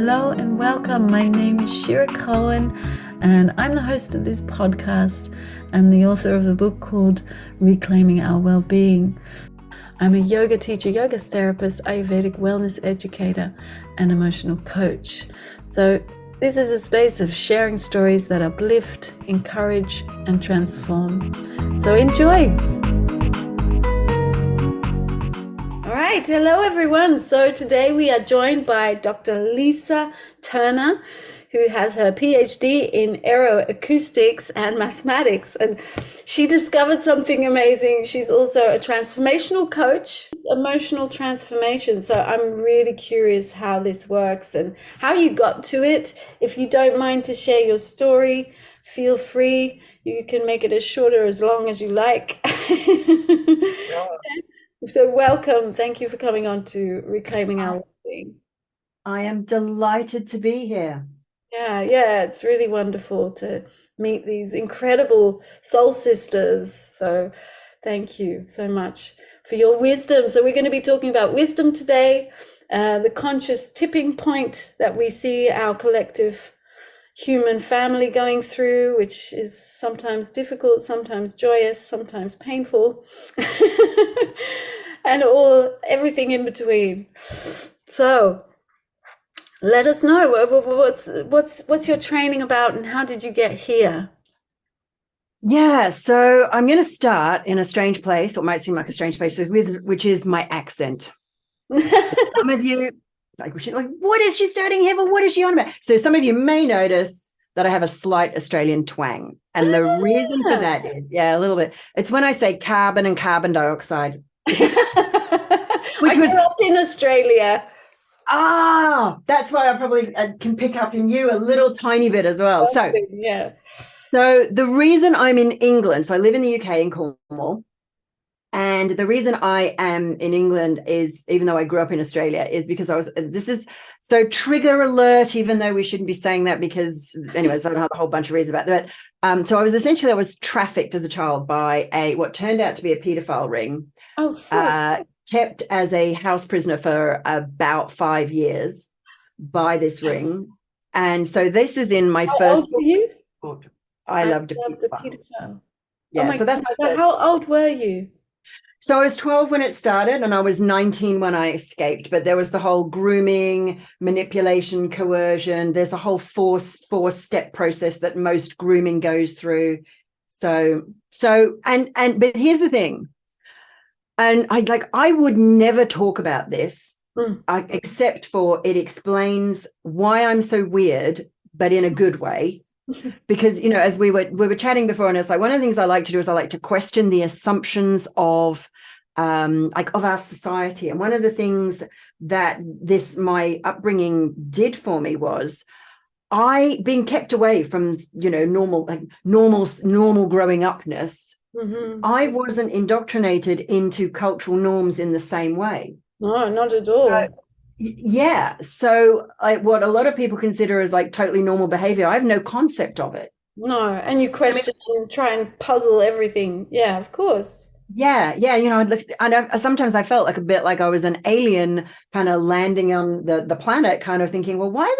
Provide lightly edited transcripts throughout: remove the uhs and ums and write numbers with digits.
Hello and welcome. My name is Shira Cohen, and I'm the host of this podcast and the author of a book called Reclaiming Our Wellbeing. I'm a yoga teacher, yoga therapist, Ayurvedic wellness educator, and emotional coach. So this is a space of sharing stories that uplift, encourage, and transform. So enjoy. All right, hello everyone. So today we are joined by Dr. Lisa Turner, who has her PhD in aeroacoustics and mathematics, and she discovered something amazing. She's also a transformational coach, emotional transformation. So I'm really curious how this works and how you got to it. If you don't mind to share your story, feel free. You can make it as short or as long as you like. Yeah. So welcome. Thank you for coming on to Reclaiming Our Wellbeing. I am delighted to be here. Yeah, it's really wonderful to meet these incredible soul sisters. So thank you so much for your wisdom. So we're going to be talking about wisdom today, the conscious tipping point that we see our collective human family going through, which is sometimes difficult, sometimes joyous, sometimes painful, and everything in between. So let us know what's your training about, and how did you get here? Yeah, so I'm going to start in a strange place, or might seem like a strange place, which is my accent. So some of you like, what is she starting here for? What is she on about? So some of you may notice that I have a slight Australian twang, and the reason for that is, a little bit. It's when I say carbon and carbon dioxide. I grew up in Australia. That's why I probably can pick up in you a little tiny bit as well. So the reason I'm in England, so I live in the UK in Cornwall, and the reason I am in England is, even though I grew up in Australia, is because this is so trigger alert, even though we shouldn't be saying that, because anyways, I don't have a whole bunch of reasons about that. So I was trafficked as a child by what turned out to be a paedophile ring. Kept as a house prisoner for about 5 years by this ring. And so this is in my first book. I loved a pedophile. Yeah, so that's my first. How old were you? So I was 12 when it started, and I was 19 when I escaped. But there was the whole grooming, manipulation, coercion. There's a whole four-step process that most grooming goes through. But here's the thing. And I would never talk about this, except for it explains why I'm so weird, but in a good way. Because, as we were chatting before, and it's like, one of the things I like to do is I like to question the assumptions of our society. And one of the things that my upbringing did for me was being kept away from, normal growing upness. Mm-hmm. I wasn't indoctrinated into cultural norms in the same way. No, not at all. So what a lot of people consider as like totally normal behavior, I have no concept of it. No, and you question and try and puzzle everything. Yeah, of course. Yeah. Sometimes I felt like a bit like I was an alien kind of landing on the planet, kind of thinking, well, why are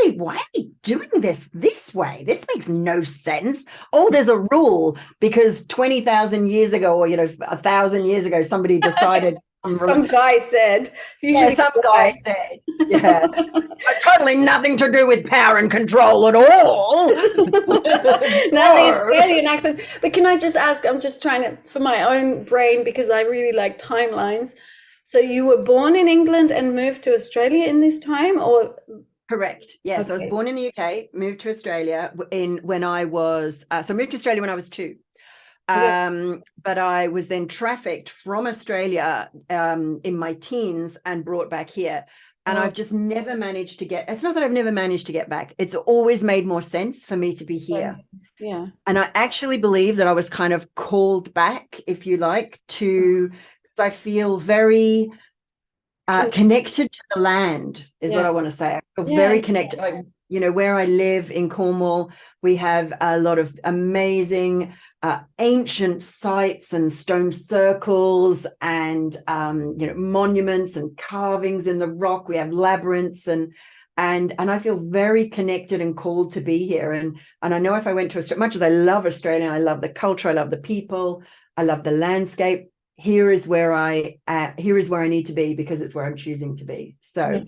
they doing this way? This makes no sense. Oh, there's a rule because 20,000 years ago, or 1,000 years ago, somebody decided. Some guy said. Guy said. Yeah. Totally nothing to do with power and control at all. Now the Australian accent. But can I just ask, I'm just trying to, for my own brain, because I really like timelines. So you were born in England and moved to Australia in this time, or? Correct. Yes. Okay. I was born in the UK, moved to Australia when I was 2. But I was then trafficked from Australia in my teens and brought back here. And I've just never managed to it's not that I've never managed to get back. It's always made more sense for me to be here. Yeah. And I actually believe that I was kind of called back, if you like, because I feel very connected to the land is what I want to say. I feel very connected. Where I live in Cornwall, we have a lot of amazing ancient sites and stone circles and monuments and carvings in the rock. We have labyrinths, and And I feel very connected and called to be here. And I know if I went to Australia, much as I love Australia, I love the culture, I love the people, I love the landscape. Here is where I need to be, because it's where I'm choosing to be. So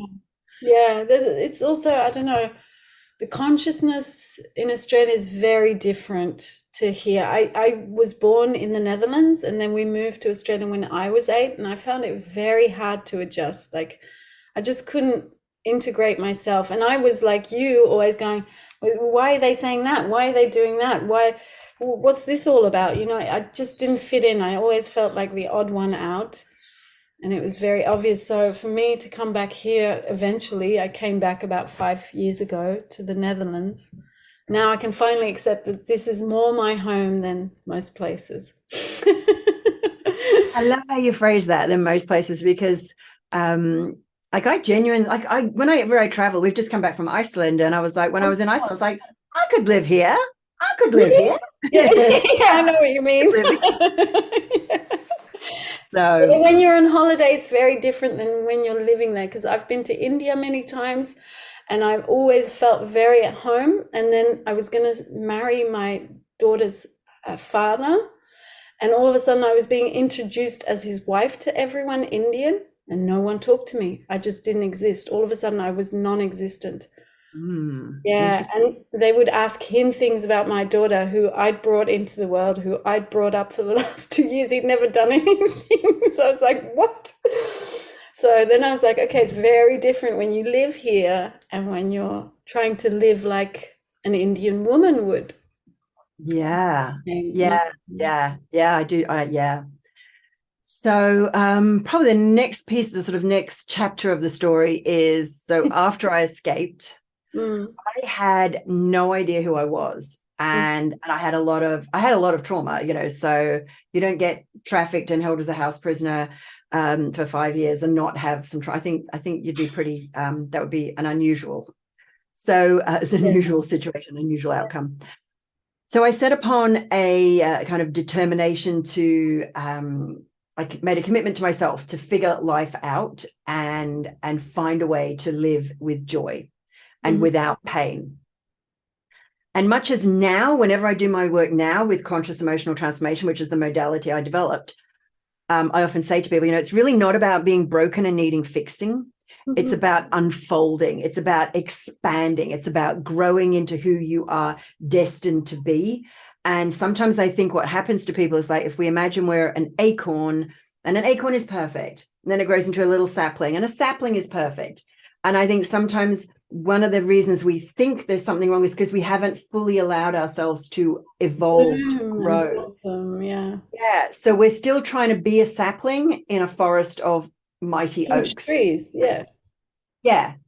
yeah, it's also, I don't know, the consciousness in Australia is very different to here. I was born in the Netherlands, and then we moved to Australia when I was 8, and I found it very hard to adjust. Like, I just couldn't integrate myself. And I was like you, always going, why are they saying that? Why are they doing that? What's this all about? You know, I just didn't fit in. I always felt like the odd one out. And it was very obvious. So for me to come back here eventually, I came back about 5 years ago to the Netherlands. Now I can finally accept that this is more my home than most places. I love how you phrase that, than most places, because like I genuinely, like whenever I travel, we've just come back from Iceland, and I was like, when I was in Iceland, I was like, I could live here. I could live here. Yeah, yeah, I know what you mean. So But when you're on holiday, it's very different than when you're living there. Because I've been to India many times, and I've always felt very at home. And then I was going to marry my daughter's father, and all of a sudden I was being introduced as his wife to everyone Indian, and no one talked to me. I just didn't exist. All of a sudden I was non-existent. Yeah, and they would ask him things about my daughter, who I'd brought into the world, who I'd brought up for the last 2 years. He'd never done anything. So I was like, what? So then I was like, okay, it's very different when you live here and when you're trying to live like an Indian woman would. yeah, I do. Yeah. So probably the next piece, the sort of next chapter of the story is, so after I escaped, Mm, I had no idea who I was. And I had a lot of trauma, you know. So you don't get trafficked and held as a house prisoner for 5 years and not have some I think you'd be pretty that would be an unusual. So it's an unusual situation, unusual outcome. So I set upon a kind of determination to I made a commitment to myself to figure life out and find a way to live with joy and without pain. And much as now, whenever I do my work now with conscious emotional transformation, which is the modality I developed, I often say to people, you know, it's really not about being broken and needing fixing. It's about unfolding. It's about expanding. It's about growing into who you are destined to be. And sometimes I think what happens to people is, like, if we imagine we're an acorn, and an acorn is perfect, and then it grows into a little sapling, and a sapling is perfect. And I think sometimes one of the reasons we think there's something wrong is because we haven't fully allowed ourselves to evolve, to grow. awesome, yeah. Yeah. So we're still trying to be a sapling in a forest of mighty Huge oaks. trees, yeah.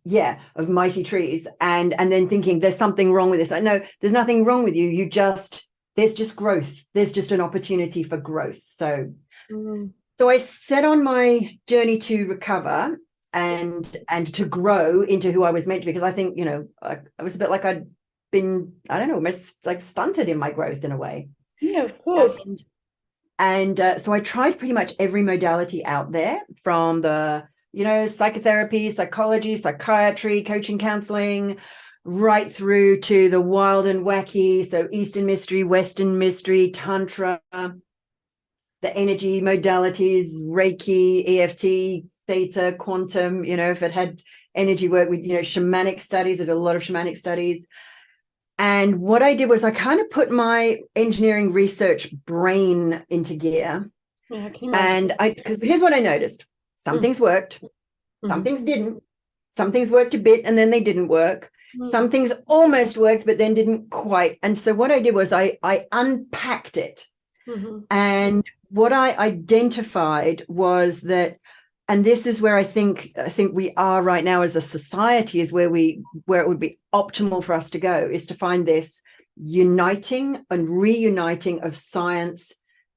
Yeah, of mighty trees. And then thinking there's something wrong with this. I know there's nothing wrong with you. There's just growth. There's just an opportunity for growth. So so I set on my journey to recover and to grow into who I was meant to be, because I think, you know, I was a bit like I'd been, I don't know, almost like stunted in my growth in a way. Yeah, of course. And so I tried pretty much every modality out there, from the, you know, psychotherapy, psychology, psychiatry, coaching, counseling, right through to the wild and wacky. So Eastern mystery, Western mystery, Tantra, the energy modalities, Reiki, EFT, theta, quantum, you know, if it had energy work with, you know, shamanic studies, I did a lot of shamanic studies. And what I did was I kind of put my engineering research brain into gear. Yeah, I can imagine. And because here's what I noticed. Some things worked, some things didn't. Some things worked a bit and then they didn't work. Some things almost worked, but then didn't quite. And so what I did was I unpacked it. And what I identified was that, and this is where I think we are right now as a society, is where it would be optimal for us to go, is to find this uniting and reuniting of science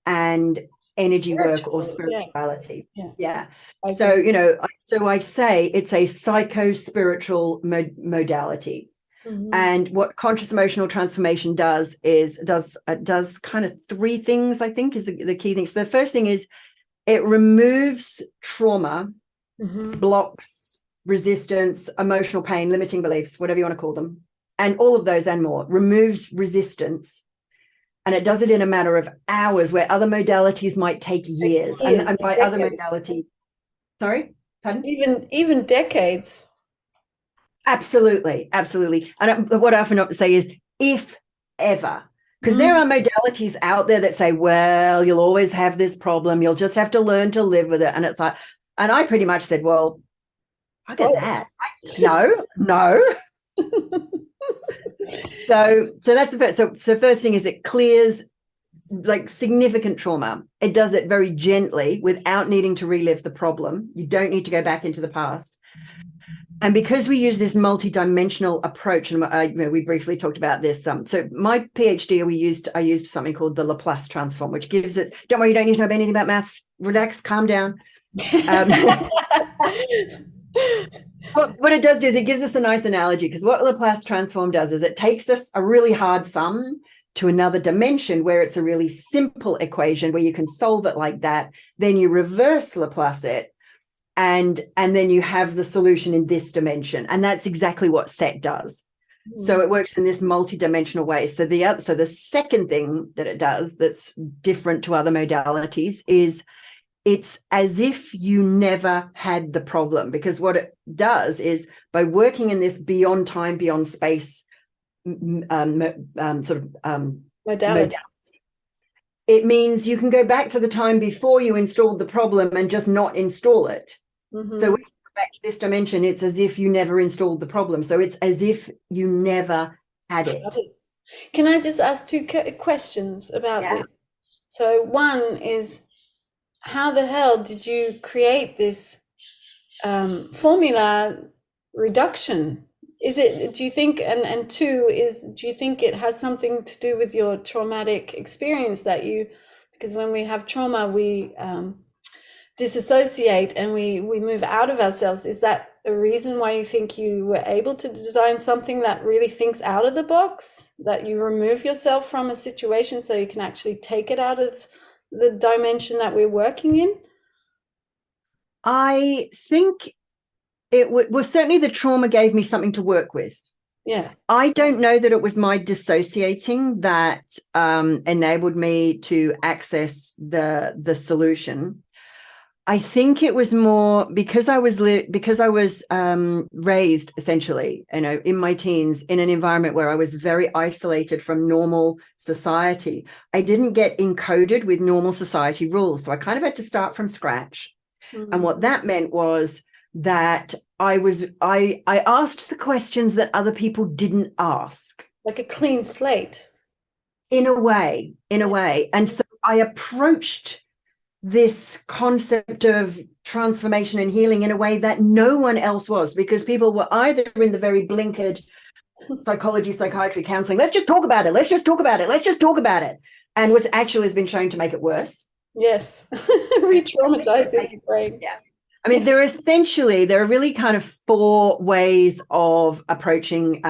and energy work or spirituality. Yeah. So, you know, so I say it's a psycho-spiritual modality. And what conscious emotional transformation does kind of three things, I think, is the key thing. So the first thing is it removes trauma, blocks, resistance, emotional pain, limiting beliefs, whatever you want to call them, and all of those and more, removes resistance. And it does it in a matter of hours, where other modalities might take years. And by other modality, sorry, pardon? Even decades. Absolutely. And what I often say is, if ever, because there are modalities out there that say, well, you'll always have this problem. You'll just have to learn to live with it. And it's like, and I pretty much said, well, I get that. No. So that's the first. So first thing is, it clears like significant trauma. It does it very gently without needing to relive the problem. You don't need to go back into the past. And because we use this multidimensional approach, and we briefly talked about this. So my PhD, I used something called the Laplace transform, which gives it. Don't worry, you don't need to know anything about maths. Relax, calm down. What it does is it gives us a nice analogy, because what Laplace transform does is it takes us a really hard sum to another dimension where it's a really simple equation where you can solve it like that. Then you reverse Laplace it, and then you have the solution in this dimension. And that's exactly what CET does. So it works in this multidimensional way. So the second thing that it does that's different to other modalities is it's as if you never had the problem, because what it does is, by working in this beyond time, beyond space modality, it means you can go back to the time before you installed the problem and just not install it. So when you go back to this dimension, it's as if you never installed the problem. So it's as if you never had it. Can I just ask two questions about this? So one is, how the hell did you create this formula reduction? Do you think, and two is, do you think it has something to do with your traumatic experience because when we have trauma, we disassociate and we move out of ourselves? Is that a reason why you think you were able to design something that really thinks out of the box, that you remove yourself from a situation so you can actually take it out of the dimension that we're working in? I think it was certainly the trauma gave me something to work with. Yeah. I don't know that it was my dissociating that enabled me to access the solution. I think it was more because I was raised essentially, in my teens in an environment where I was very isolated from normal society. I didn't get encoded with normal society rules, so I kind of had to start from scratch. And what that meant was that I asked the questions that other people didn't ask. Like a clean slate. In a way. And so I approached this concept of transformation and healing in a way that no one else was, because people were either in the very blinkered psychology, psychiatry, counseling, let's just talk about it. And what actually has been shown to make it worse. Yes. Re-traumatizing your brain. Yeah. I mean, there are really kind of four ways of approaching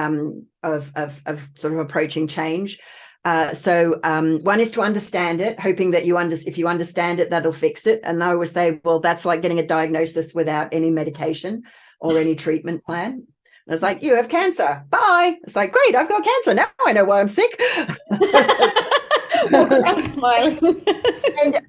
approaching change. One is to understand it, hoping that if you understand it, that'll fix it. And I always say, well, that's like getting a diagnosis without any medication or any treatment plan. And it's like, you have cancer. Bye. It's like, great, I've got cancer. Now I know why I'm sick. I'm smiling. And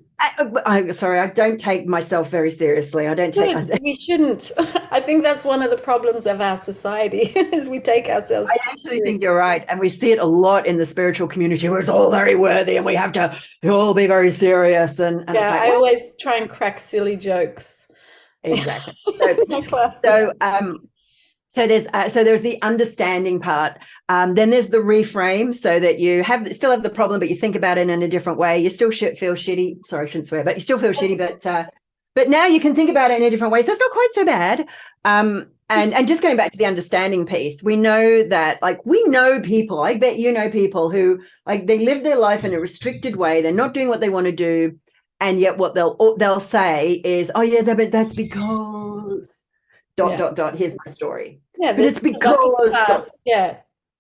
I'm sorry, I don't take myself very seriously. We shouldn't. I think that's one of the problems of our society is we take ourselves. I actually think you're right. And we see it a lot in the spiritual community where it's all very worthy and we have to all be very serious. And yeah, it's like, I always try and crack silly jokes. Exactly. So there's the understanding part. Then there's the reframe, so that you still have the problem, but you think about it in a different way. You still feel shitty. Sorry, I shouldn't swear, but you still feel shitty. But now you can think about it in a different way, so it's not quite so bad. And just going back to the understanding piece, we know that, like, we know people. I bet you know people who, like, they live their life in a restricted way. They're not doing what they want to do, and yet what they'll say is, "Oh yeah, but that's because." Here's my story. Yeah, but it's because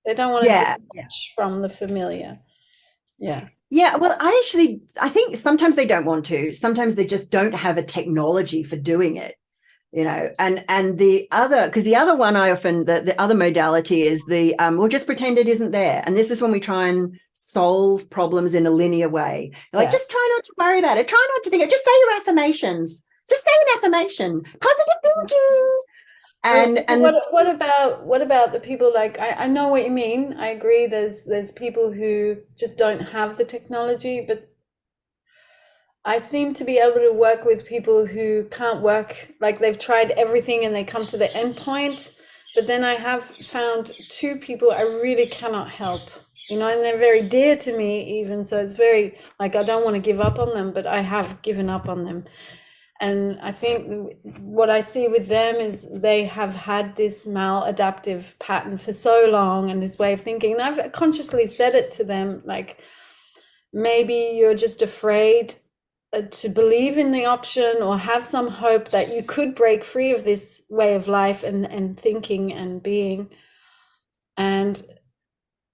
they don't want to detach from the familiar. Well, I think sometimes they don't want to. Sometimes they just don't have a technology for doing it. And the other, because the other one I often, the other modality is the we'll just pretend it isn't there. And this is when we try and solve problems in a linear way. Like, just try not to worry about it, try not to think it, just say your affirmations, just say an affirmation, positive thinking. And what about the people, like, I know what you mean. I agree, there's people who just don't have the technology, but I seem to be able to work with people who can't work, like they've tried everything and they come to the end point. But then I have found two people I really cannot help, and they're very dear to me even. So it's very, like, I don't want to give up on them, but I have given up on them. And I think what I see with them is they have had this maladaptive pattern for so long and this way of thinking. And I've consciously said it to them, like, maybe you're just afraid to believe in the option or have some hope that you could break free of this way of life and thinking and being, and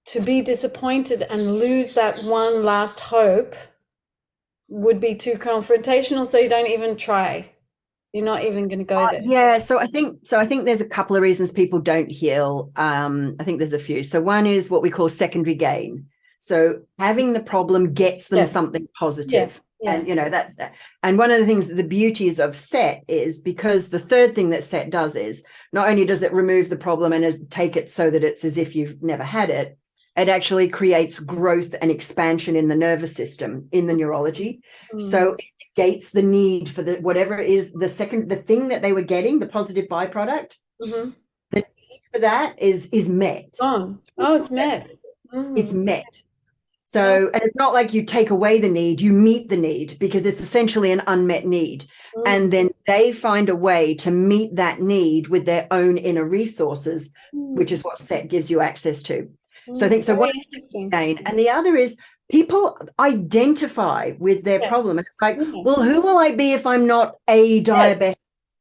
to be disappointed and lose that one last hope would be too confrontational, so you don't even try. You're not even going to go there. Yeah, so I think there's a couple of reasons people don't heal. I think there's a few. So one is what we call secondary gain. So having the problem gets them something positive. Yeah. And that's that. And one of the things, the beauties of SET is, because the third thing that SET does is not only does it remove the problem and take it so that it's as if you've never had it, it actually creates growth and expansion in the nervous system, in the neurology. So it negates the need for whatever is the thing that they were getting, the positive byproduct. The need for that is met. It's met. It's met. So, and it's not like you take away the need, you meet the need, because it's essentially an unmet need. And then they find a way to meet that need with their own inner resources, which is what SET gives you access to. So I think, so one is gain, and the other is people identify with their problem. And it's like, well, who will I be if I'm not a diabetic?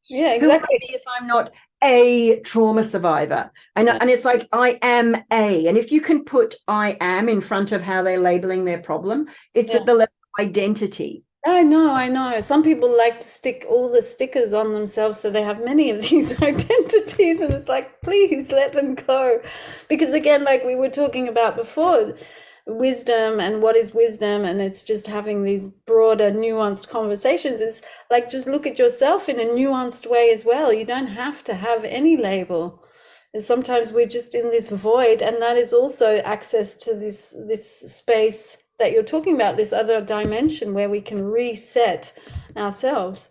Yeah, exactly. Who will I be if I'm not a trauma survivor? And it's like, I am a, and if you can put I am in front of how they're labeling their problem, it's at the level of identity. I know. Some people like to stick all the stickers on themselves, so they have many of these identities, and it's like, please let them go. Because again, like we were talking about before, wisdom and what is wisdom, and it's just having these broader, nuanced conversations. It's like, just look at yourself in a nuanced way as well. You don't have to have any label. And sometimes we're just in this void, and that is also access to this space that you're talking about, this other dimension where we can reset ourselves.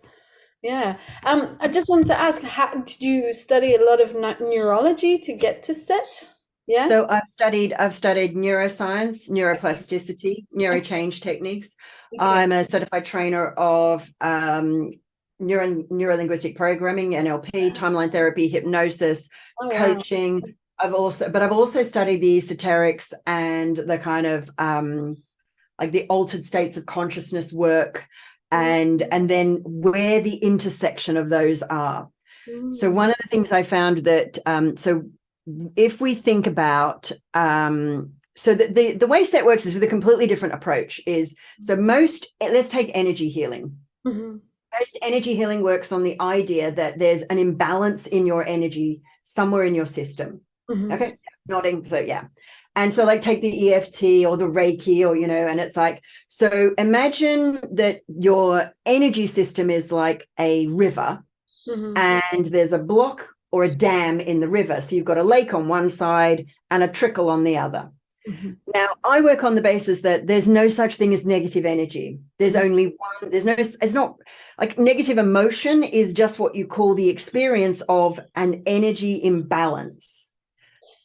Yeah. I just wanted to ask, did you study a lot of neurology to get to SET? Yeah. So I've studied neuroscience, neuroplasticity, neurochange techniques. I'm a certified trainer of neuro-linguistic programming, NLP, timeline therapy, hypnosis, coaching. Wow. I've also studied the esoterics and the kind of like the altered states of consciousness work, and then where the intersection of those are. So one of the things I found that so if we think about so the way SET works is with a completely different approach. Is so let's take energy healing. Most energy healing works on the idea that there's an imbalance in your energy somewhere in your system. Okay, nodding. So yeah. And so, like, take the EFT or the Reiki, or, and it's like, so imagine that your energy system is like a river, and there's a block or a dam in the river. So you've got a lake on one side and a trickle on the other. Now, I work on the basis that there's no such thing as negative energy. There's only one. It's not like negative emotion is just what you call the experience of an energy imbalance.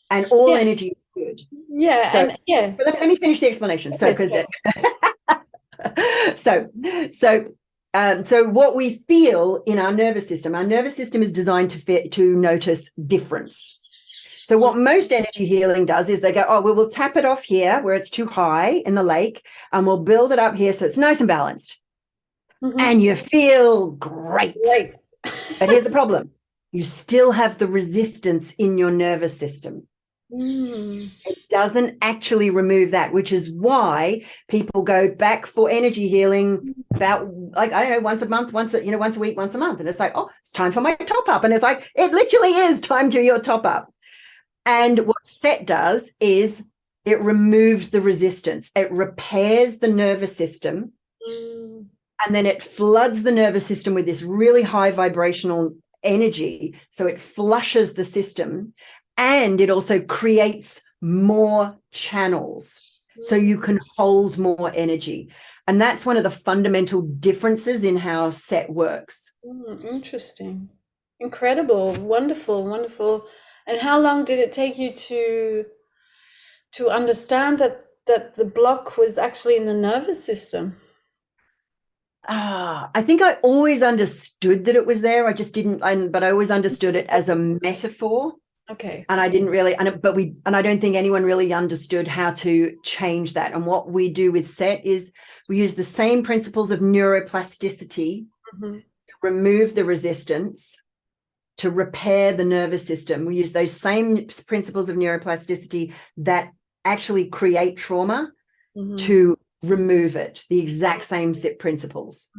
And all energy is good. Yeah. So let me finish the explanation. So, because so what we feel in our nervous system is designed to notice difference. So what most energy healing does is they go, oh, well, we'll tap it off here where it's too high in the lake, and we'll build it up here so it's nice and balanced. And you feel great. But here's the problem. You still have the resistance in your nervous system. Mm. It doesn't actually remove that, which is why people go back for energy healing about, like, I don't know, once a month, once a week, once a month. And it's like, oh, it's time for my top up. And it's like, it literally is time to your top up. And what SET does is it removes the resistance. It repairs the nervous system. Mm. And then it floods the nervous system with this really high vibrational energy. So it flushes the system, and it also creates more channels so you can hold more energy. And that's one of the fundamental differences in how SET works. Interesting. Incredible. Wonderful, wonderful. And how long did it take you to understand that the block was actually in the nervous system? I think I always understood that it was there. I just didn't, but I always understood it as a metaphor. Okay. And I didn't really, and I don't think anyone really understood how to change that. And what we do with SET is we use the same principles of neuroplasticity Mm-hmm. to remove the resistance, to repair the nervous system. We use those same principles of neuroplasticity that actually create trauma Mm-hmm. to remove it, the exact same principles.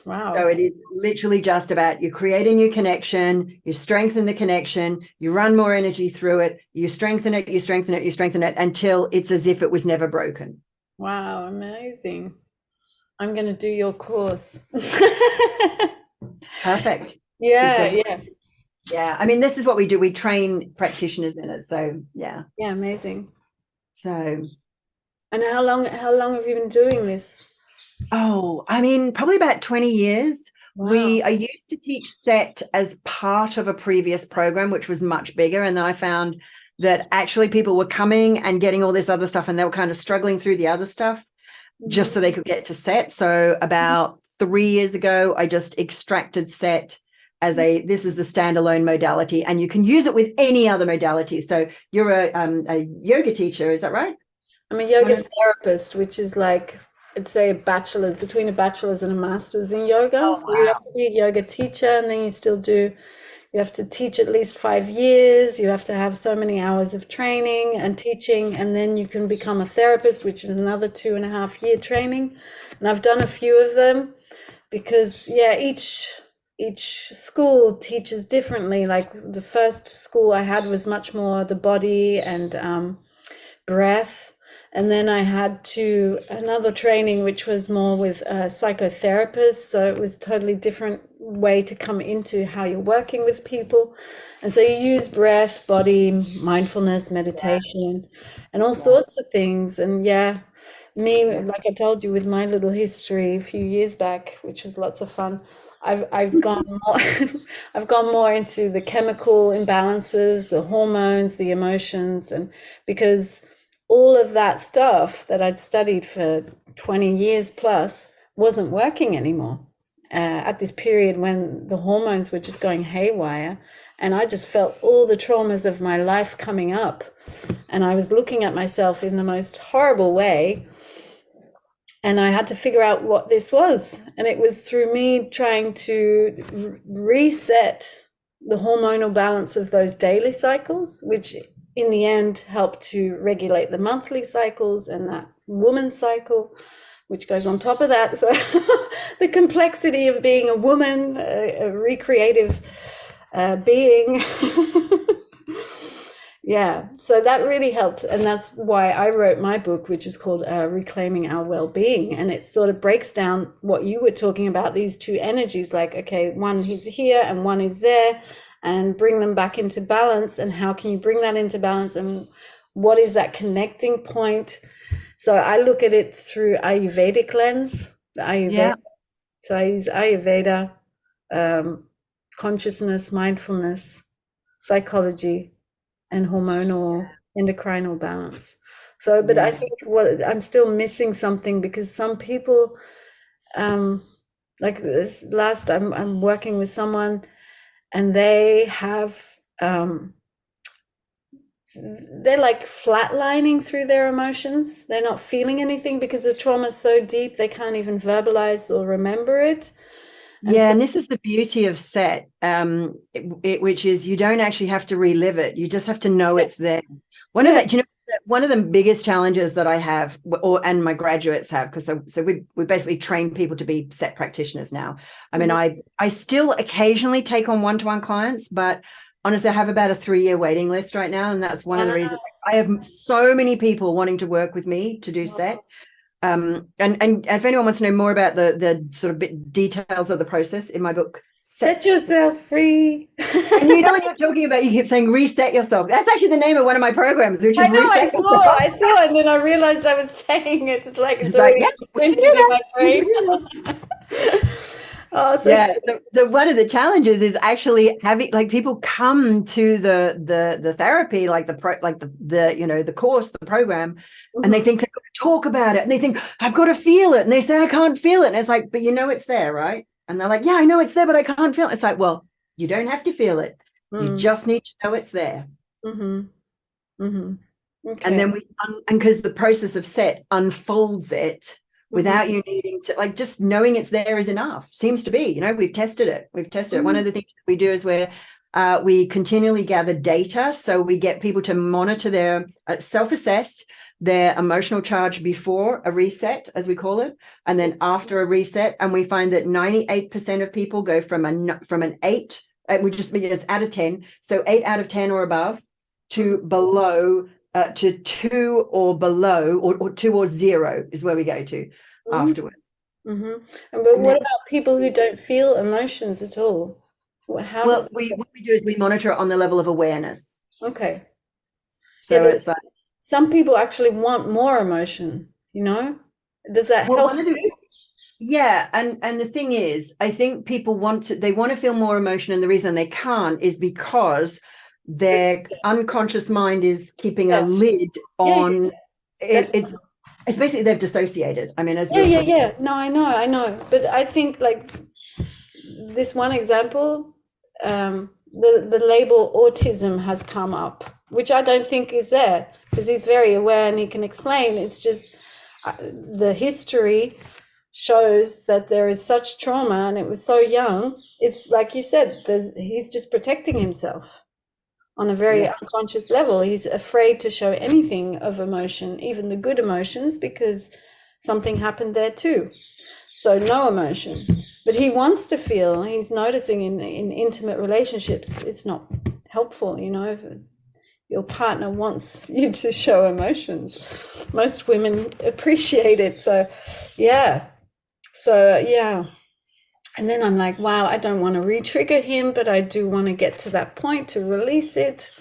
Wow. So it is literally just about you create a new connection, you strengthen the connection, you run more energy through it, you strengthen it, you strengthen it, you strengthen it until it's as if it was never broken. Wow, amazing. I'm going to do your course. Perfect. Yeah, yeah. Yeah. I mean, this is what we do. We train practitioners in it. So yeah. Yeah, amazing. So And how long have you been doing this? I mean, probably about 20 years. Wow. I used to teach SET as part of a previous program, which was much bigger. And then I found that actually people were coming and getting all this other stuff, and they were kind of struggling through the other stuff just so they could get to SET. So about 3 years ago, I just extracted SET as this is the standalone modality, and you can use it with any other modality. So you're a yoga teacher, is that right? I'm a yoga therapist, which is like, I'd say a bachelor's, between a bachelor's and a master's in yoga. Oh, So you have wow. to be a yoga teacher, and then you have to teach at least 5 years. You have to have so many hours of training and teaching, and then you can become a therapist, which is another 2.5 year training. And I've done a few of them because, yeah, each school teaches differently. Like the first school I had was much more the body and breath. And then I had another training, which was more with a psychotherapist. So it was a totally different way to come into how you're working with people. And so you use breath, body, mindfulness, meditation, and all sorts of things. And yeah, like I told you, with my little history a few years back, which was lots of fun. I've gone more I've gone more into the chemical imbalances, the hormones, the emotions, and because all of that stuff that I'd studied for 20 years plus wasn't working anymore at this period when the hormones were just going haywire. And I just felt all the traumas of my life coming up. And I was looking at myself in the most horrible way. And I had to figure out what this was. And it was through me trying to reset the hormonal balance of those daily cycles, which in the end help to regulate the monthly cycles and that woman cycle, which goes on top of that. So the complexity of being a woman, a recreative being. Yeah, so that really helped. And that's why I wrote my book, which is called Reclaiming Our Well-Being. And it sort of breaks down what you were talking about, these two energies, like, okay, one is here and one is there, and bring them back into balance. And how can you bring that into balance? And what is that connecting point? So I look at it through Ayurvedic lens, the Ayurveda. Yeah. So I use Ayurveda, consciousness, mindfulness, psychology, and hormonal endocrinal balance. So, but I think I'm still missing something because some people, like this last, I'm working with someone and they have, they're like flatlining through their emotions. They're not feeling anything because the trauma is so deep, they can't even verbalize or remember it. And Yeah, so, and this is the beauty of set, which is you don't actually have to relive it. You just have to know yeah, it's there. yeah. Do you know, one of the biggest challenges that I have, and my graduates have, because we basically train people to be set practitioners now. I mean, Mhm. I still occasionally take on one-to-one clients, but honestly, I have about a 3-year waiting list right now, and that's one of the reasons I have so many people wanting to work with me to do set. And if anyone wants to know more about the sort of bit details of the process in my book, Set Set. yourself free. And you know when you're talking about, you keep saying reset yourself. That's actually the name of one of my programs, which I is know, reset yourself. I saw, and then I realized I was saying it. It's like it's It's like, already yeah, we can imprinted do in that. my We can brain. do that. Oh, so Yeah. So one of the challenges is actually having like people come to the therapy, like the course, the program, and they mhm, think they've got to talk about it, and they think I've got to feel it, and they say I can't feel it, and it's like, but you know it's there, right? And they're like, yeah, I know it's there, but I can't feel it. It's like, well, you don't have to feel it. You mm, just need to know it's there. mhm, mhm. And Okay. then and because the process of set unfolds it Mhm, without you needing to, like, just knowing it's there is enough. Seems to be, we've tested it. One mhm, of the things that we do is we continually gather data, so we get people to monitor their self-assess their emotional charge before a reset, as we call it, and then after a reset, and we find that 98% of people go from an 8, and we just mean it's out of 10, so 8 out of 10 or above, mhm, to below, to 2 or below, or 2 or 0 is where we go to mhm, afterwards. mhm. But And what that's, about people who don't feel emotions at all? How does well, what we do is we monitor it on the level of awareness. okay. Yeah, So but it's like, some people actually want more emotion, you know? Does that well, help one of the you? yeah, and the thing is, I think people they want to feel more emotion, and the reason they can't is because their unconscious mind is keeping a Yeah, lid yeah, on yeah, it. definitely. It's basically they've dissociated. I mean, as Yeah, we'll yeah, probably. yeah. No, I know. But I think like this one example, the label autism has come up, which I don't think is there because he's very aware and he can explain. It's just the history shows that there is such trauma and it was so young. It's like you said, he's just protecting himself on a very Yeah. unconscious level. He's afraid to show anything of emotion, even the good emotions, because something happened there too. So no emotion. But he wants to feel. He's noticing in intimate relationships, it's not helpful, if your partner wants you to show emotions. Most women appreciate it. So, yeah. So, yeah. And then I'm like, wow, I don't want to re-trigger him, but I do want to get to that point to release it.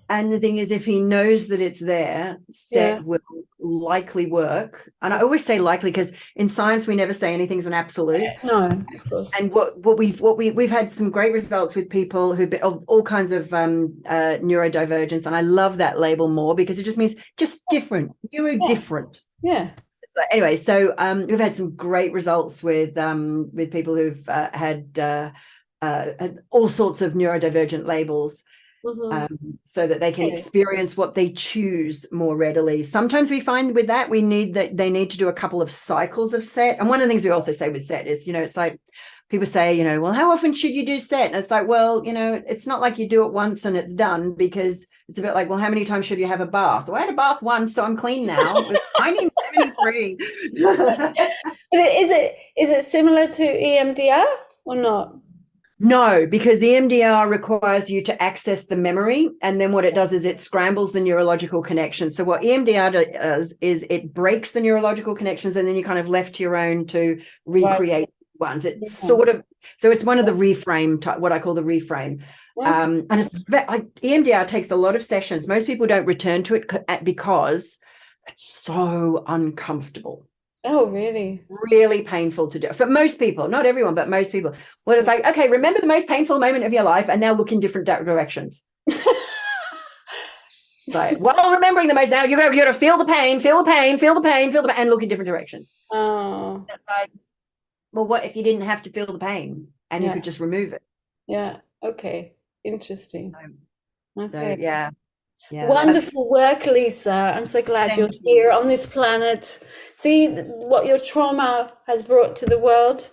And the thing is, if he knows that it's there, Yeah. set will likely work. And I always say likely because in science we never say anything's an absolute. No, of course. And we've had some great results with people who of all kinds of neurodivergence, and I love that label more because it just means just different, Yeah. neurodifferent. Yeah. So anyway, we've had some great results with people who've had all sorts of neurodivergent labels, Mm-hmm. so that they can Okay. experience what they choose more readily. Sometimes we find with that they need to do a couple of cycles of set. And one of the things we also say with set is, it's like people say, well, how often should you do set? And it's like, well, it's not like you do it once and it's done, because it's a bit like, well, how many times should you have a bath? Well, I had a bath once, so I'm clean now. It was 1973. But is it similar to EMDR or not? No, because the EMDR requires you to access the memory, and then what it does is it scrambles the neurological connections. So what EMDR does is it breaks the neurological connections, and then you're kind of left to your own to Right. recreate ones. It's Yeah. sort of, so it's one of the reframe type, what I call the reframe. Okay. And it's like EMDR takes a lot of sessions. Most people don't return to it because it's so uncomfortable, Oh, really? really painful to do for most people, not everyone, but most people. Well, it's like, okay, remember the most painful moment of your life and now look in different directions. Right. While remembering the most, now you're going to feel the pain, feel the pain, feel the pain, feel the pain, and look in different directions. Oh, That's like, well, what if you didn't have to feel the pain and you yeah. could just remove it? Yeah. Okay. Interesting. So Okay. yeah, yeah. But Wonderful work, Lisa. I'm so glad you're thank you. here on this planet. See what your trauma has brought to the world?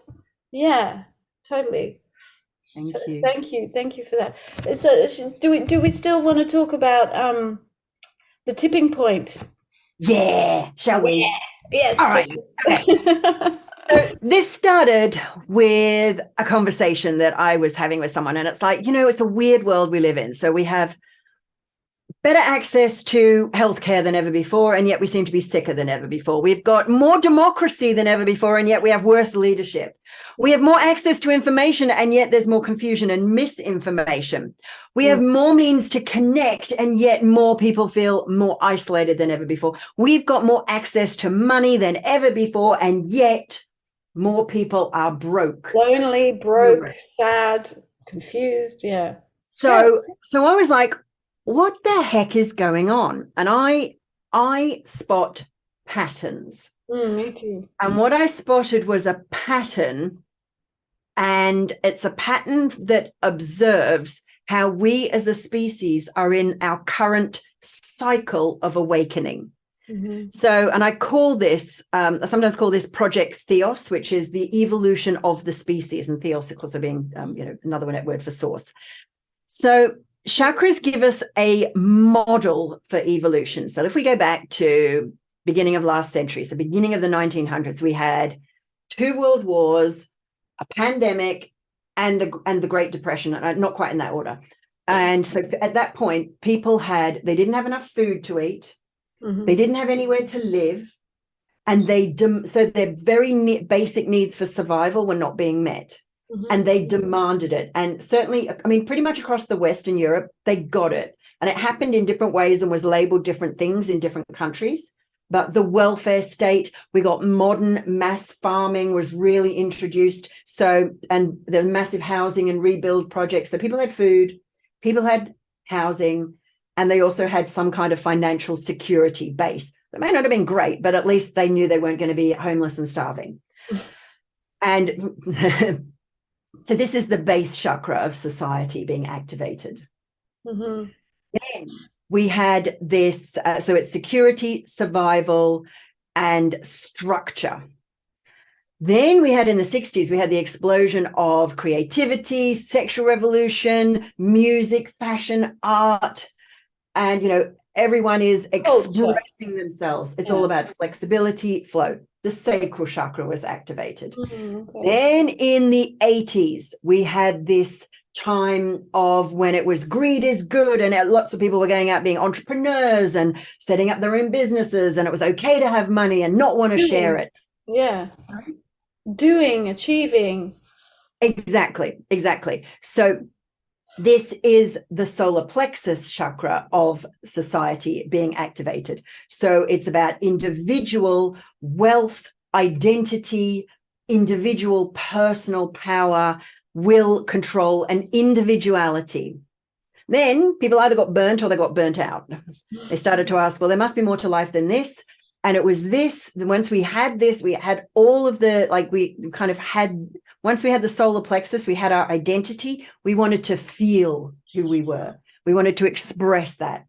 Yeah. totally. So Thank you. thank you for that. So do we still want to talk about the tipping point? Yeah, shall we? Yes, All right. Okay. please. So this started with a conversation that I was having with someone, and it's like, it's a weird world we live in. So we have better access to healthcare than ever before, and yet we seem to be sicker than ever before. We've got more democracy than ever before, and yet we have worse leadership. We have more access to information, and yet there's more confusion and misinformation. We have more means to connect, and yet more people feel more isolated than ever before. We've got more access to money than ever before, and yet more people are broke. Lonely, broke, sad, confused. Yeah. So I was like, what the heck is going on? And I spot patterns. Me too. And what I spotted was a pattern, and it's a pattern that observes how we as a species are in our current cycle of awakening. So, and I call this, I sometimes call this Project Theos, which is the evolution of the species, and Theos, of course, being, another word for source. So chakras give us a model for evolution. So if we go back to beginning of last century, so beginning of the 1900s, we had 2 world wars, a pandemic, and the Great Depression, and not quite in that order. And so at that point, people they didn't have enough food to eat. They didn't have anywhere to live. And so their very basic needs for survival were not being met. And they demanded it. And certainly, pretty much across the Western Europe, they got it. And it happened in different ways and was labeled different things in different countries. But the welfare state, we got modern mass farming was really introduced. So, and the massive housing and rebuild projects. So people had food, people had housing, and they also had some kind of financial security base. It may not have been great, but at least they knew they weren't going to be homeless and starving. And so this is the base chakra of society being activated. Then we had this, so it's security, survival, and structure. Then we had in the 60s, we had the explosion of creativity, sexual revolution, music, fashion, art, and, everyone is expressing themselves. It's all about flexibility, flow. The sacral chakra was activated. Then in the 80s, we had this time of when it was greed is good, and lots of people were going out being entrepreneurs and setting up their own businesses, and it was okay to have money and not want to share it. Yeah. Doing, achieving. Exactly. So this is the solar plexus chakra of society being activated. So it's about individual wealth, identity, individual personal power, will, control, and individuality. Then people either got burnt or they got burnt out. They started to ask, well, there must be more to life than this. And it was this, once we had this, we had all of the, once we had the solar plexus, we had our identity. We wanted to feel who we were. We wanted to express that.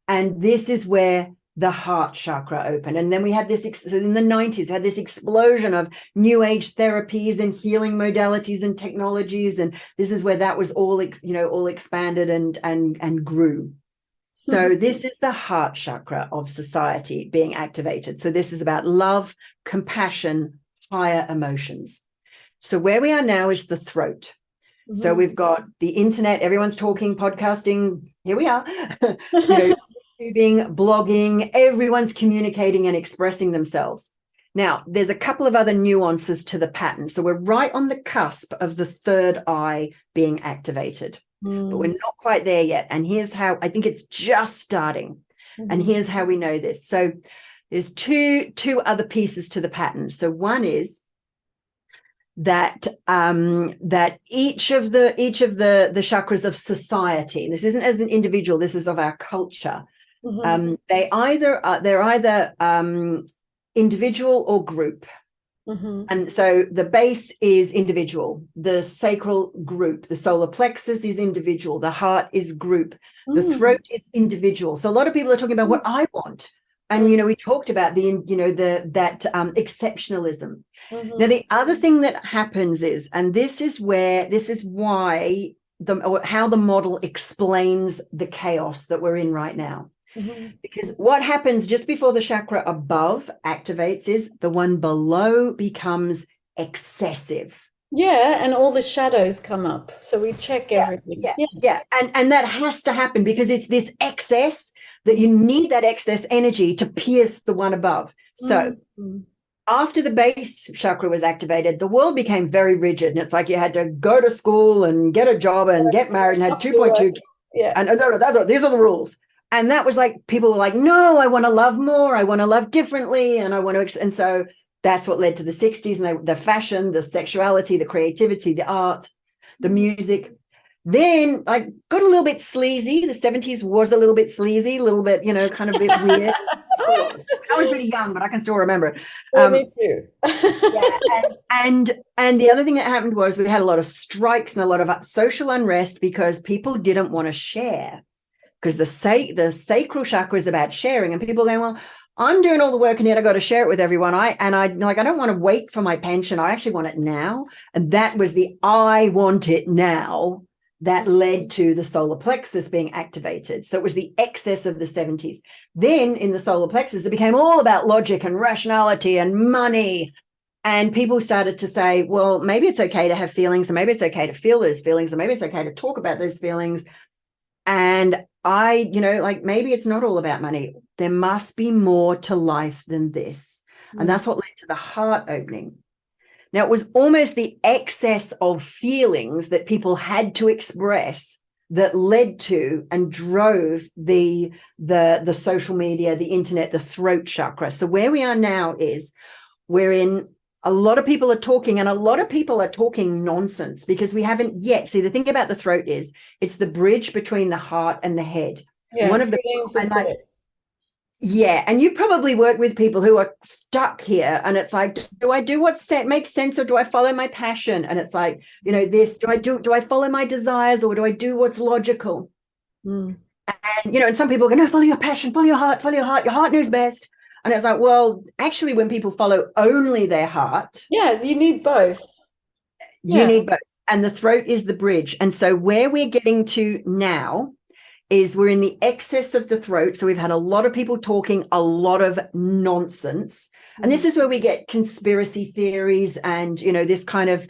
And this is where the heart chakra opened. And then we had this, in the 90s, we had this explosion of new age therapies and healing modalities and technologies. And this is where that was all expanded and grew. So this is the heart chakra of society being activated. So this is about love, compassion, higher emotions. So where we are now is the throat. So we've got the internet, everyone's talking, podcasting, here we are, YouTubing, blogging, everyone's communicating and expressing themselves. Now, there's a couple of other nuances to the pattern. So we're right on the cusp of the third eye being activated, but we're not quite there yet. And here's how, I think it's just starting. And here's how we know this. So there's two other pieces to the pattern. So one is that each of the chakras of society, this isn't as an individual, this is of our culture. They're either individual or group. And so the base is individual, the sacral group, the solar plexus is individual, the heart is group, the throat is individual. So a lot of people are talking about what I want. And, we talked about that exceptionalism. Now, Mm-hmm. the other thing that happens is, and this is why how the model explains the chaos that we're in right now. Mm-hmm. Because what happens just before the chakra above activates is the one below becomes excessive. Yeah, and all the shadows come up. So we check Yeah, everything. yeah, Yeah. yeah. And that has to happen because it's this excess that you need that excess energy to pierce the one above. So Mm-hmm. after the base chakra was activated, the world became very rigid. And it's like you had to go to school and get a job and get married and had 2.2 kids. Yes. And these are the rules. And that was like, people were like, no, I want to love more. I want to love differently. And I want to. And so that's what led to the 60s and the fashion, the sexuality, the creativity, the art, the music. Then I got a little bit sleazy. The 70s was a little bit sleazy, a little bit, kind of a bit weird. I was really young, but I can still remember it. Yeah, me too. Yeah, and the other thing that happened was we had a lot of strikes and a lot of social unrest because people didn't want to share, because the sacral chakra is about sharing, and people going, well, I'm doing all the work and yet I got to share it with everyone. I don't want to wait for my pension. I actually want it now. And that was the I want it now that led to the solar plexus being activated. So it was the excess of the 70s. Then in the solar plexus, it became all about logic and rationality and money. And people started to say, well, maybe it's okay to have feelings, and maybe it's okay to feel those feelings, and maybe it's okay to talk about those feelings. And maybe it's not all about money. There must be more to life than this. And that's what led to the heart opening. Now, it was almost the excess of feelings that people had to express that led to and drove the social media, the internet, the throat chakra. So where we are now is we're in, a lot of people are talking, and a lot of people are talking nonsense because we haven't yet. See, the thing about the throat is it's the bridge between the heart and the head. Yeah, One of the, feelings and and like, thoughts. yeah, and you probably work with people who are stuck here, and it's like, do I do what makes sense, or do I follow my passion? And it's like, this, do I follow my desires, or do I do what's logical? Mm. And and some people go, no, follow your passion, follow your heart, your heart knows best. And it's like, well, actually, when people follow only their heart, Yeah, you need both. you Yeah. need both. And the throat is the bridge. And so where we're getting to now is we're in the excess of the throat. So we've had a lot of people talking a lot of nonsense. And this is where we get conspiracy theories and, this kind of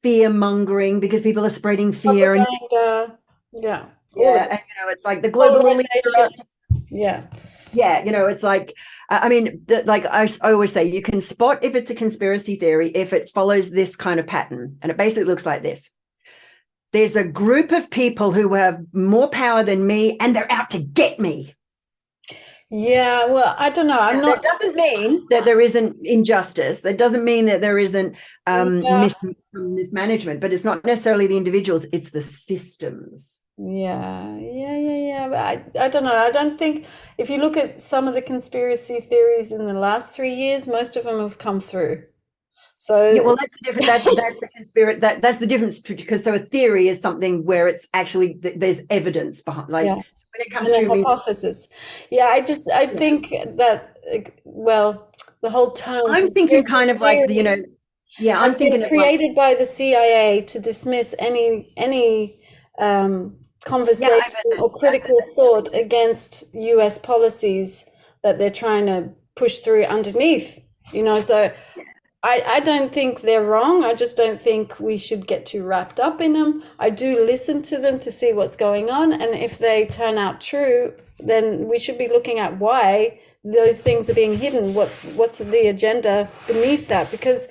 fear mongering, because people are spreading fear. Propaganda. Yeah. All of Yeah. it. And, it's like the global elites are Polarization. out to, Yeah. yeah, it's like, I mean, like I always say, you can spot if it's a conspiracy theory if it follows this kind of pattern. And it basically looks like this. There's a group of people who have more power than me, and they're out to get me. Yeah, well, I don't know. I'm Now, that not. doesn't mean that there isn't injustice. That doesn't mean that there isn't Yeah. mismanagement, but it's not necessarily the individuals, it's the systems. Yeah. But I don't know. I don't think if you look at some of the conspiracy theories in the last 3 years, most of them have come through. Yeah, well, So that's the difference. That's the conspiracy. That's the difference, because so a theory is something where it's actually there's evidence behind. Like, yeah, so when it comes and a to me, hypothesis. Yeah, I yeah, think that well, the whole term I'm thinking conspiracy kind of like theory yeah, has I'm been thinking of like, created by the CIA to dismiss any yeah, conversation or I've heard critical that. thought against US policies that they're trying to push through underneath. So I don't think they're wrong. I just don't think we should get too wrapped up in them. I do listen to them to see what's going on, and if they turn out true, then we should be looking at why those things are being hidden. What's the agenda beneath that? Because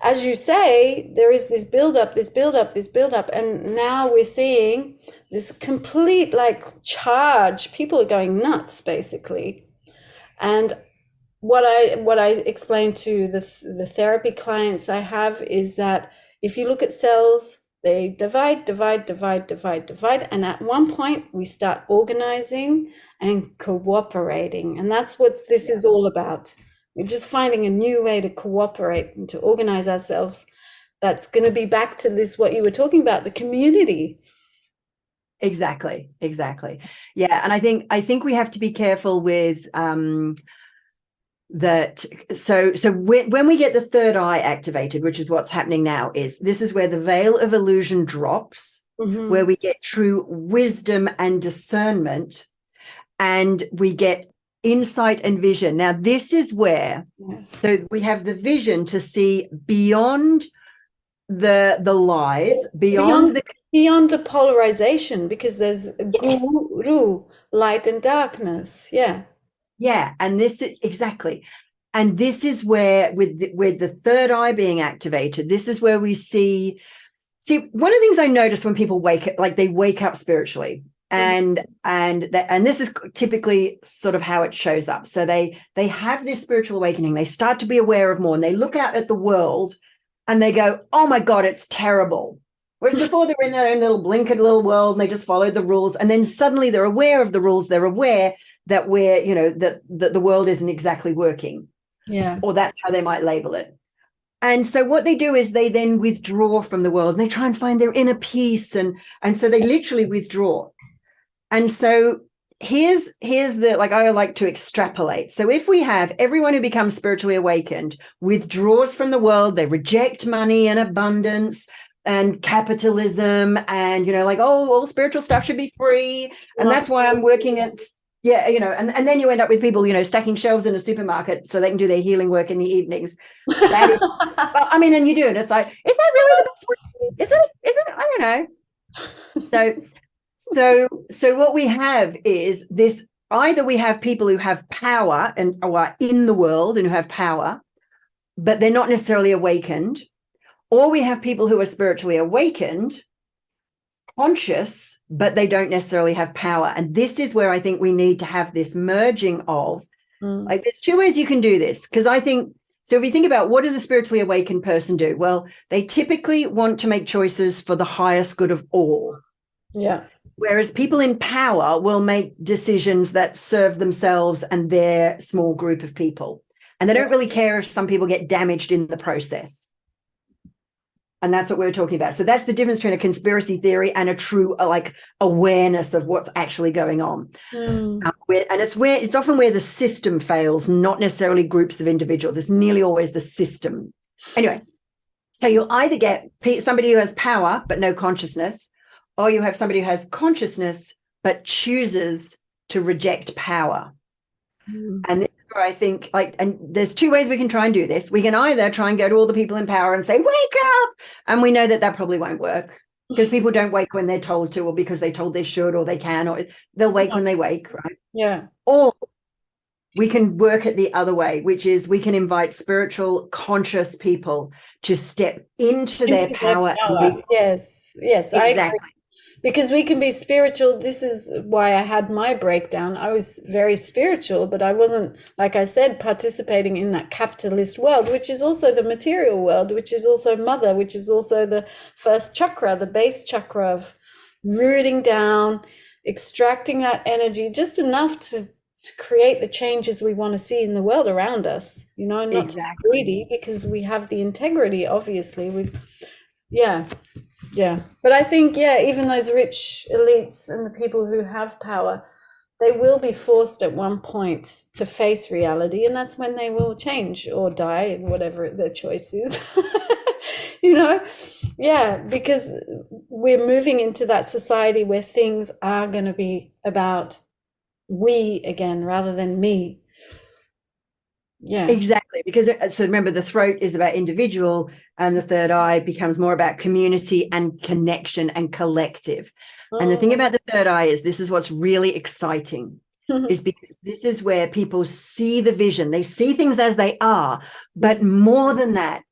as you say, there is this build up, and now we're seeing this complete charge. People are going nuts, basically. And what I explain to the therapy clients I have is that if you look at cells, they divide, and at one point we start organizing and cooperating, and that's what this is all about. We're just finding a new way to cooperate and to organize ourselves. That's going to be back to this what you were talking about, the community. Exactly. Yeah. And I think we have to be careful with that. So when we get the third eye activated, which is what's happening now, this is where the veil of illusion drops, where we get true wisdom and discernment, and we get insight and vision. Now, this is where, so we have the vision to see beyond the lies, beyond the polarization, because there's guru, light and darkness. Yeah, and this is exactly. And this is where, with the third eye being activated, this is where we see one of the things I notice when people they wake up spiritually, and this is typically sort of how it shows up. So they have this spiritual awakening, they start to be aware of more, and they look out at the world and they go, oh my God, it's terrible. Whereas before, they were in their own little blinkered little world and they just followed the rules. And then suddenly they're aware of the rules. They're aware that that the world isn't exactly working. Yeah. Or that's how they might label it. And so what they do is they then withdraw from the world and they try and find their inner peace. And so they literally withdraw. And so here's the, I like to extrapolate. So if we have everyone who becomes spiritually awakened withdraws from the world, they reject money and abundance and capitalism, and all spiritual stuff should be free, and that's why I'm working at and then you end up with people stacking shelves in a supermarket so they can do their healing work in the evenings. That is, and you do, and it's like, is that really the best way? Is it I don't know. So what we have is this: either we have people who have power and are in the world and who have power, but they're not necessarily awakened, or we have people who are spiritually awakened, conscious, but they don't necessarily have power. And this is where I think we need to have this merging of, there's two ways you can do this. Because I think, so if you think about what does a spiritually awakened person do? Well, they typically want to make choices for the highest good of all. Yeah. Whereas people in power will make decisions that serve themselves and their small group of people. And they don't really care if some people get damaged in the process. And that's what we're talking about. So that's the difference between a conspiracy theory and a true awareness of what's actually going on. And it's often where the system fails, not necessarily groups of individuals. It's nearly always the system. Anyway, so you'll either get somebody who has power but no consciousness, or you have somebody who has consciousness but chooses to reject power. And this is where I think, and there's two ways we can try and do this. We can either try and go to all the people in power and say, wake up. And we know that probably won't work, because people don't wake when they're told to, or because they told they should, or they can, or they'll wake when they wake, right? Yeah. Or we can work it the other way, which is we can invite spiritual, conscious people to step into their power. Yes, exactly. I agree. Because we can be spiritual. This is why I had my breakdown. I was very spiritual, but I wasn't, like I said, participating in that capitalist world, which is also the material world, which is also mother, which is also the first chakra, the base chakra of rooting down, extracting that energy, just enough to create the changes we want to see in the world around us, not to be greedy, because we have the integrity, obviously. Yeah. But I think, even those rich elites and the people who have power, they will be forced at one point to face reality, and that's when they will change or die, whatever their choice is. Because we're moving into that society where things are going to be about we again rather than me. Yeah, exactly. Because so remember, the throat is about individual, and the third eye becomes more about community and connection and collective. And the thing about the third eye is, this is what's really exciting, is because this is where people see the vision. They see things as they are, but more than that,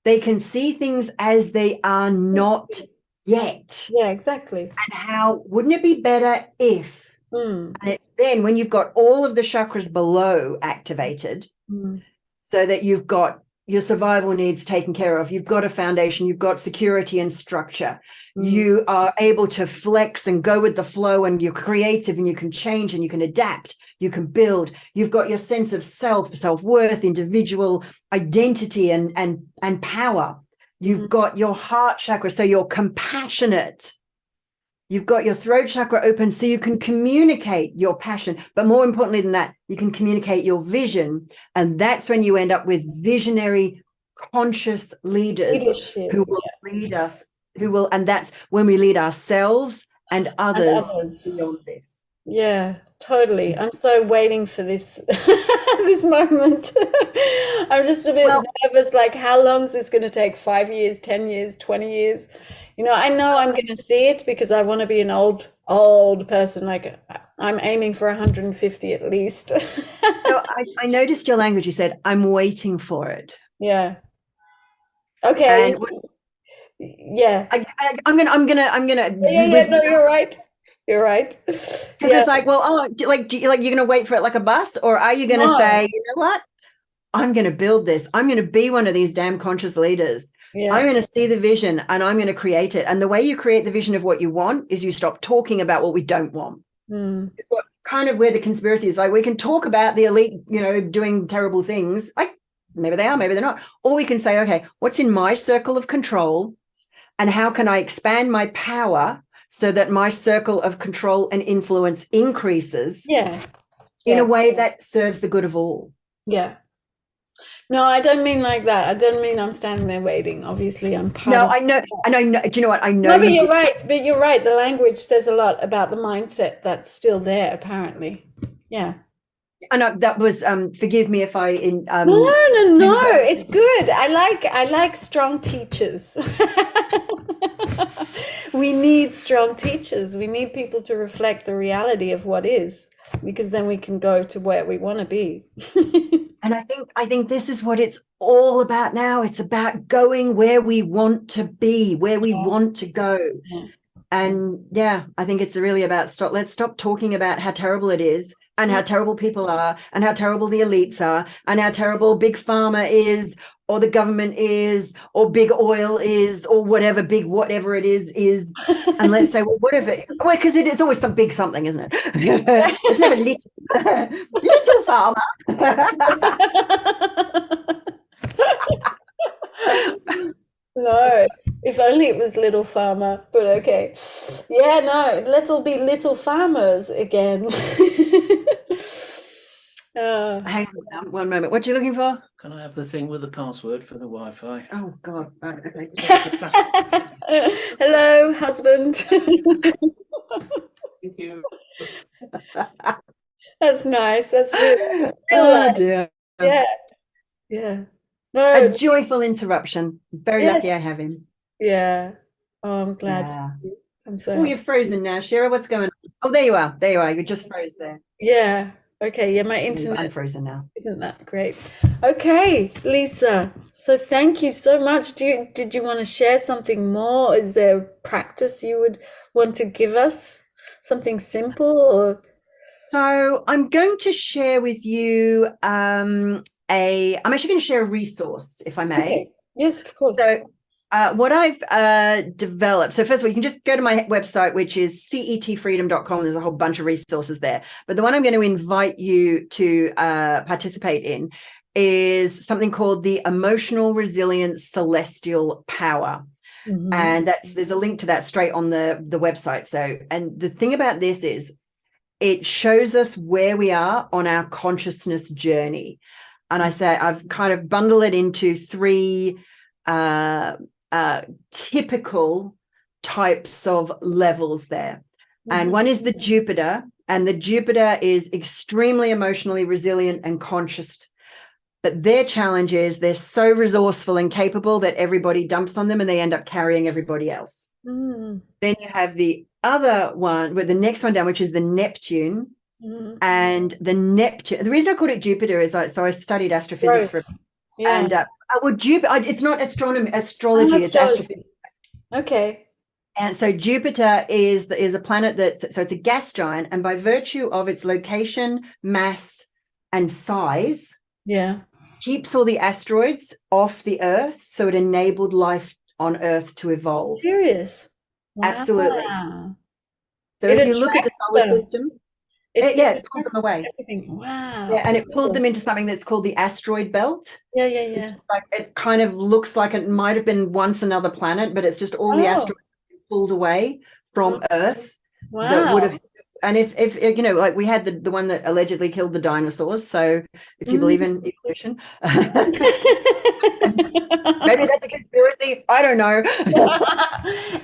they can see things as they are not yet. Yeah, exactly. And how wouldn't it be better if? And it's then when you've got all of the chakras below activated, so that you've got your survival needs taken care of, you've got a foundation, you've got security and structure, you are able to flex and go with the flow, and you're creative and you can change and you can adapt, you can build, you've got your sense of self-worth, individual identity and power, you've got your heart chakra, so you're compassionate, You've got your throat chakra open so you can communicate your passion. But more importantly than that, you can communicate your vision. And that's when you end up with visionary, conscious leaders Leadership, who will lead us, and that's when we lead ourselves and and others others. beyond this. Yeah, totally. I'm so waiting for this this moment. I'm just a bit Well, nervous, like how long is this going to take? 5 years, 10 years, 20 years? I know I'm going to see it because I want to be an old person. Like I'm aiming for 150 at least. so I noticed your language. You said, I'm waiting for it. Yeah. Okay. And Yeah. I'm gonna Yeah, no, you're right. You're right. because Yeah. it's like, well, you're gonna wait for it like a bus, or are you gonna No. say, you know what? I'm gonna build this. I'm gonna be one of these damn conscious leaders. I'm Yeah. gonna see the vision and I'm gonna create it. And the way you create the vision of what you want is you stop talking about what we don't want. Mm. What kind of where the conspiracy is, like we can talk about the elite, doing terrible things. Like maybe they are, maybe they're not. Or we can say, okay, what's in my circle of control? And how can I expand my power so that my circle of control and influence increases Yeah. in Yeah. a way that serves the good of all? Yeah. No, I don't mean like that. I don't mean I'm standing there waiting. Obviously, I'm part No, of. I know. And I know. Do you know what? I know No, but you you're did. right. But you're right. The language says a lot about the mindset that's still there, apparently. Yeah. I know that was. Forgive me if I in. No, no, no. It's good. I like strong teachers. We need strong teachers. We need people to reflect the reality of what is, because then we can go to where we want to be. And I think this is what it's all about now. It's about going where we want to be, where we want to go. Yeah. And yeah, I think it's really about let's stop talking about how terrible it is and how terrible people are and how terrible the elites are and how terrible big pharma is or the government is or big oil is or whatever big whatever it is. And let's say, well, whatever, well, because it's always some big something, isn't it? It's never little pharma. No, if only it was little farmer, but okay. Yeah, no, let's all be little farmers again. Hang on one moment. What are you looking for? Can I have the thing with the password for the Wi-Fi? Oh God. Right, okay. Hello, husband. Thank you. That's nice. That's real Oh life. dear. Yeah, yeah. A No, joyful interruption. Very yes, lucky I have him. yeah. Oh, I'm glad. Yeah. I'm so Oh, you're frozen now, Shira. What's going on? Oh, there you are. There you are. You just froze there. Yeah. Okay. Yeah, my I'm internet frozen now. isn't that great. Okay, Lisa. So thank you so much. Did you want to share something more? Is there a practice you would want to give us? Something simple or So I'm going to share with you I'm actually going to share a resource, if I may. okay. Yes, of course. So what I've developed, so first of all, you can just go to my website, which is cetfreedom.com. There's a whole bunch of resources there. But the one I'm going to invite you to participate in is something called the Emotional Resilience Celestial Power. Mhm. And there's a link to that straight on the website. So, and the thing about this is it shows us where we are on our consciousness journey. And I say I've kind of bundled it into three typical types of levels there. And one is the Jupiter, and the Jupiter is extremely emotionally resilient and conscious. But their challenge is they're so resourceful and capable that everybody dumps on them and they end up carrying everybody else. Mm. Then you have the other one, with the next one down, which is the Neptune. Mhm. And the Neptune, the reason I called it Jupiter is I studied astrophysics Right. for, Yeah. and well, Jupiter, it's not astrology, it's astrophysics. Okay. And so Jupiter is a planet so it's a gas giant, and by virtue of its location, mass, and size, Yeah. keeps all the asteroids off the Earth, so it enabled life on Earth to evolve. Serious. Absolutely. Wow. So It if you look at the solar attracts them. system, It it pulled them away. everything. Wow. Yeah, and it pulled them into something that's called the asteroid belt. Yeah, yeah, yeah. Like it kind of looks like it might have been once another planet, but it's just all the Oh, asteroids pulled away from Earth that Wow. would have, and if you know, like we had the one that allegedly killed the dinosaurs. So if you believe in evolution, maybe that's a conspiracy. I don't know.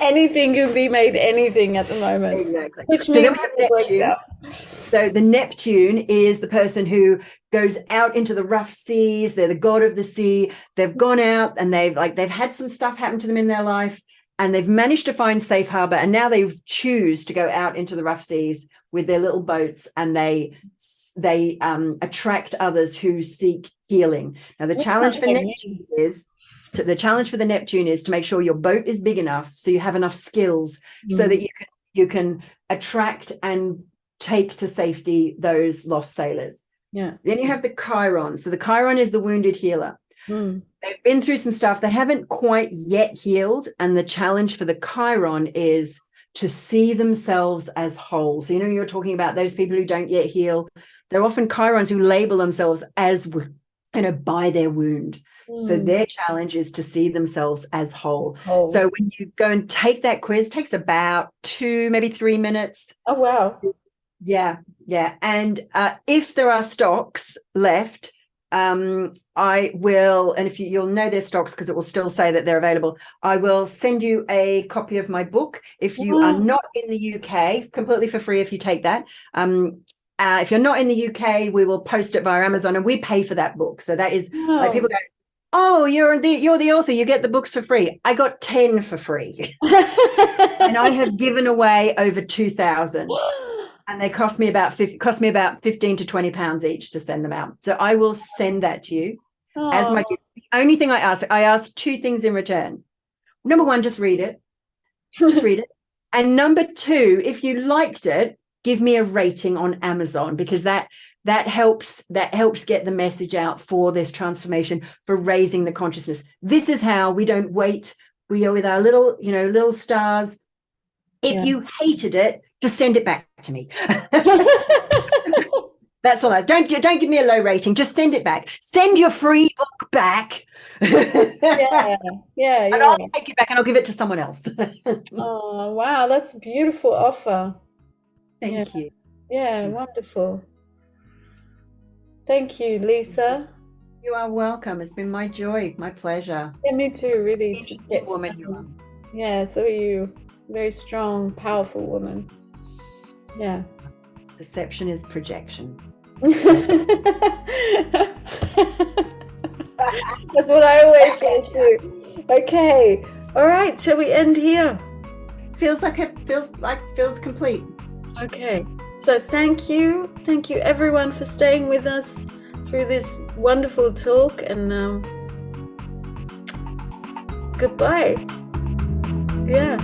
Anything can be made anything at the moment. Exactly. Which So means then we have Neptune. So the Neptune is the person who goes out into the rough seas. They're the god of the sea. They've gone out and they've had some stuff happen to them in their life, and they've managed to find safe harbor. And now they choose to go out into the rough seas with their little boats, and they attract others who seek healing. Now the challenge for Neptune is to make sure your boat is big enough so you have enough skills so that you can attract and take to safety those lost sailors. Yeah. Then you have the Chiron. So the Chiron is the wounded healer. They've been through some stuff. They haven't quite yet healed. And the challenge for the Chiron is to see themselves as whole. So, you're talking about those people who don't yet heal. They're often Chirons who label themselves as, by their wound. So their challenge is to see themselves as whole. So when you go and take that quiz, it takes about 2, maybe 3 minutes. Oh, wow. Yeah. And if there are stocks left, I will, and if you'll know their stocks because it will still say that they're available, I will send you a copy of my book. If you are not in the UK, completely for free if you take that. If you're not in the UK, we will post it via Amazon, and we pay for that book. So that is like people go, oh, you're the author, you get the books for free. I got 10 for free. And I have given away over 2,000. And they cost me about 15 to 20 pounds each to send them out. So I will send that to you as my gift. The only thing I ask 2 things in return. Number 1, just read it. Just read it. And number 2, if you liked it, give me a rating on Amazon, because that helps get the message out for this transformation, for raising the consciousness. This is how we don't wait. We go with our little stars. If you hated it, just send it back to me. That's all. Don't give me a low rating. Just send it back. Send your free book back. Yeah. And I'll take it back and I'll give it to someone else. Oh, wow. That's a beautiful offer. Thank you. Yeah, wonderful. Thank you, Lisa. You are welcome. It's been my joy, my pleasure. Yeah, me too, really. Interesting woman you are. Yeah, so are you. Very strong, powerful woman. Yeah. Perception is projection. That's what I always say too. Okay. All right. Shall we end here? Feels complete. Okay. So thank you everyone for staying with us through this wonderful talk, and goodbye. Yeah.